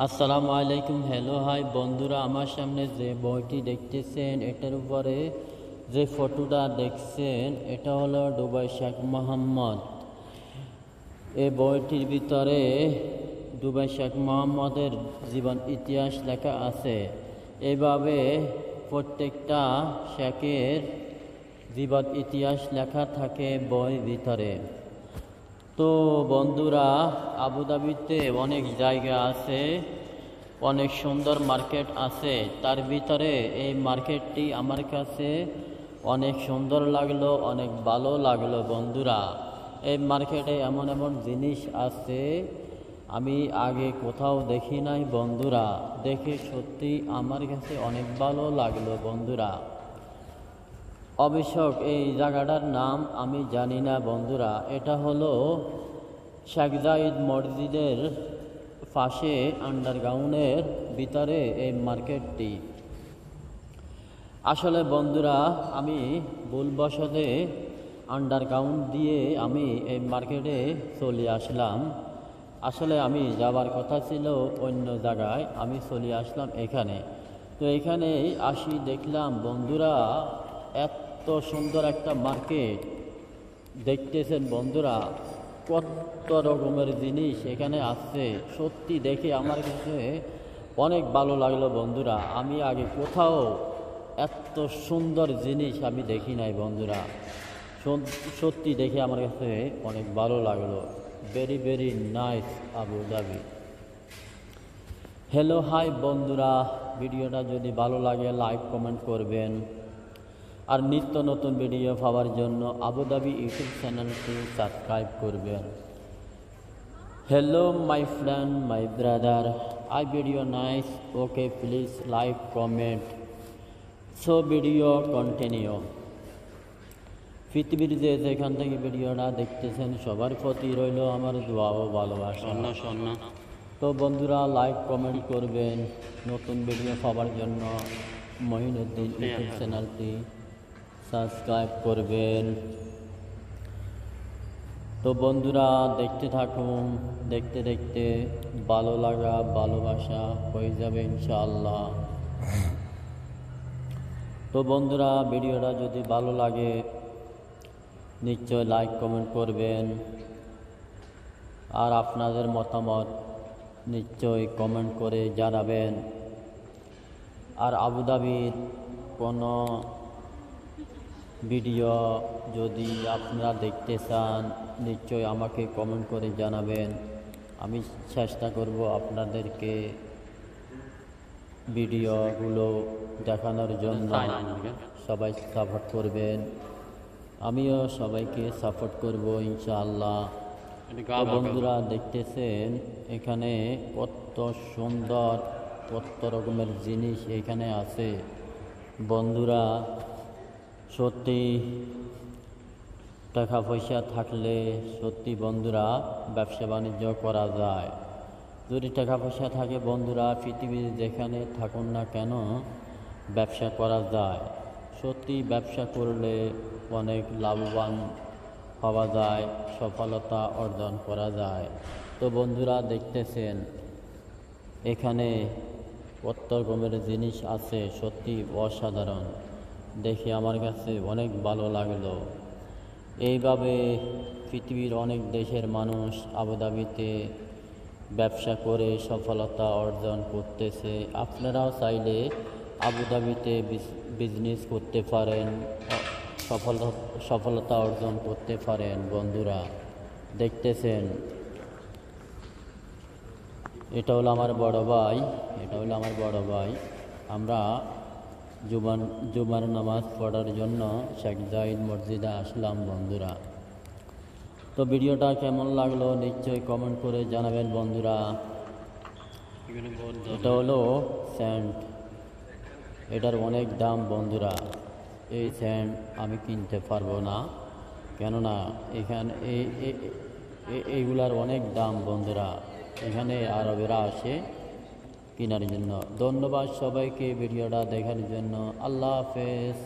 আসসালামু আলাইকুম। Hello hi বন্ধুরা, আমার সামনে যে বইটি দেখতেছেন এটার উপরে যে ফটোটা দেখছেন এটা হলো দুবাই শেখ মোহাম্মদ। এই বইটির ভিতরে দুবাই শেখ মোহাম্মদের জীবন ইতিহাস লেখা আছে। এইভাবে প্রত্যেকটা শেখের জীবন ইতিহাস লেখা থাকে বইয়ের ভিতরে। তো বন্ধুরা, আবুধাবিতে অনেক জায়গা আছে, অনেক সুন্দর মার্কেট আছে। তার ভিতরে এই মার্কেটটি আমার কাছে অনেক সুন্দর লাগলো, অনেক ভালো লাগলো বন্ধুরা। এই মার্কেটে এমন এমন জিনিস আছে আমি আগে কোথাও দেখি নাই বন্ধুরা। দেখে সত্যি আমার কাছে অনেক ভালো লাগলো বন্ধুরা। অবশ্য এই জায়গাটার নাম আমি জানি না বন্ধুরা। এটা হলো শেখ জায়েদ মসজিদের পাশে আন্ডারগ্রাউন্ডের ভিতরে এই মার্কেটটি। আসলে বন্ধুরা, আমি ভুলবশতে আন্ডারগ্রাউন্ড দিয়ে আমি এই মার্কেটে চলে আসলাম। আসলে আমি যাবার কথা ছিল অন্য জায়গায়, আমি চলে আসলাম এখানে। তো এখানে আসি দেখলাম বন্ধুরা, এত সুন্দর একটা মার্কেট দেখতেছেন বন্ধুরা, কত রকমের জিনিস এখানে আছে। সত্যি দেখে আমার কাছে অনেক ভালো লাগলো বন্ধুরা। আমি আগে কোথাও এত সুন্দর জিনিস আমি দেখি নাই বন্ধুরা। সত্যি দেখে আমার কাছে অনেক ভালো লাগলো। Very very nice Abu Dhabi. Hello hi বন্ধুরা, ভিডিওটা যদি ভালো লাগে লাইক কমেন্ট করবেন। আর নিত্য নতুন ভিডিও পাওয়ার জন্য আবুধাবি ইউটিউব চ্যানেলটি সাবস্ক্রাইব করবেন। Hello my friend, my brother, I video nice, okay please like comment, so video continue. পৃথিবীর যেখান থেকে ভিডিওটা দেখতেছেন সবার প্রতি রইল আমার দোয়া ও ভালোবাসা। তো বন্ধুরা, লাইক কমেন্ট করবেন নতুন ভিডিও পাওয়ার জন্য। মহিনুদ্দিন ইউটিউব চ্যানেলটি সাবস্ক্রাইব করবেন। তো বন্ধুরা, দেখতে থাকুন, দেখতে দেখতে ভালো লাগা ভালোবাসা হয়ে যাবে ইনশাআল্লাহ। তো বন্ধুরা, ভিডিওটা যদি ভালো লাগে নিশ্চয় লাইক কমেন্ট করবেন। আর আপনাদের মতামত নিশ্চয় কমেন্ট করে জানাবেন। আর আবুধাবির কোনো ভিডিও যদি আপনারা দেখতে চান নিশ্চয় আমাকে কমেন্ট করে জানাবেন। আমি চেষ্টা করব আপনাদেরকে ভিডিওগুলো দেখানোর জন্য। সবাই সাপোর্ট করবেন, আমিও সবাইকে সাপোর্ট করব ইনশাআল্লাহ। বন্ধুরা দেখতেছেন এখানে কত সুন্দর কত রকমের জিনিস এখানে আছে বন্ধুরা। সত্যি টাকা পয়সা থাকলে সত্যি বন্ধুরা ব্যবসা বাণিজ্য করা যায়। যদি টাকা পয়সা থাকে বন্ধুরা, পৃথিবীর যেখানে থাকুন না কেন ব্যবসা করা যায়। সত্যি ব্যবসা করলে অনেক লাভবান পাওয়া যায়, সফলতা অর্জন করা যায়। তো বন্ধুরা দেখতেছেন এখানে কত রকমের জিনিস আছে, সত্যি অসাধারণ। দেখে আমার কাছে অনেক ভালো লাগলো। এইভাবে পৃথিবীর অনেক দেশের মানুষ আবুধাবিতে ব্যবসা করে সফলতা অর্জন করতেছে। আপনারাও চাইলে আবুধাবিতে বিজনেস করতে পারেন, সফলতা অর্জন করতে পারেন বন্ধুরা। দেখতেছেন এটা হলো আমার বড় ভাই, আমরা জুমার নামাজ পড়ার জন্য শেখ জায়েদ মসজিদে আসলাম বন্ধুরা। তো ভিডিওটা কেমন লাগলো নিশ্চয়ই কমেন্ট করে জানাবেন বন্ধুরা। এটা হলো স্যান্ড, এটার অনেক দাম বন্ধুরা। এই স্যান্ড আমি কিনতে পারবো না, কেননা এখানে এইগুলার অনেক দাম বন্ধুরা। এখানে আরবেরা আসে কেনার জন্য। ধন্যবাদ সবাইকে ভিডিওটা দেখার জন্য। আল্লাহ হাফেজ।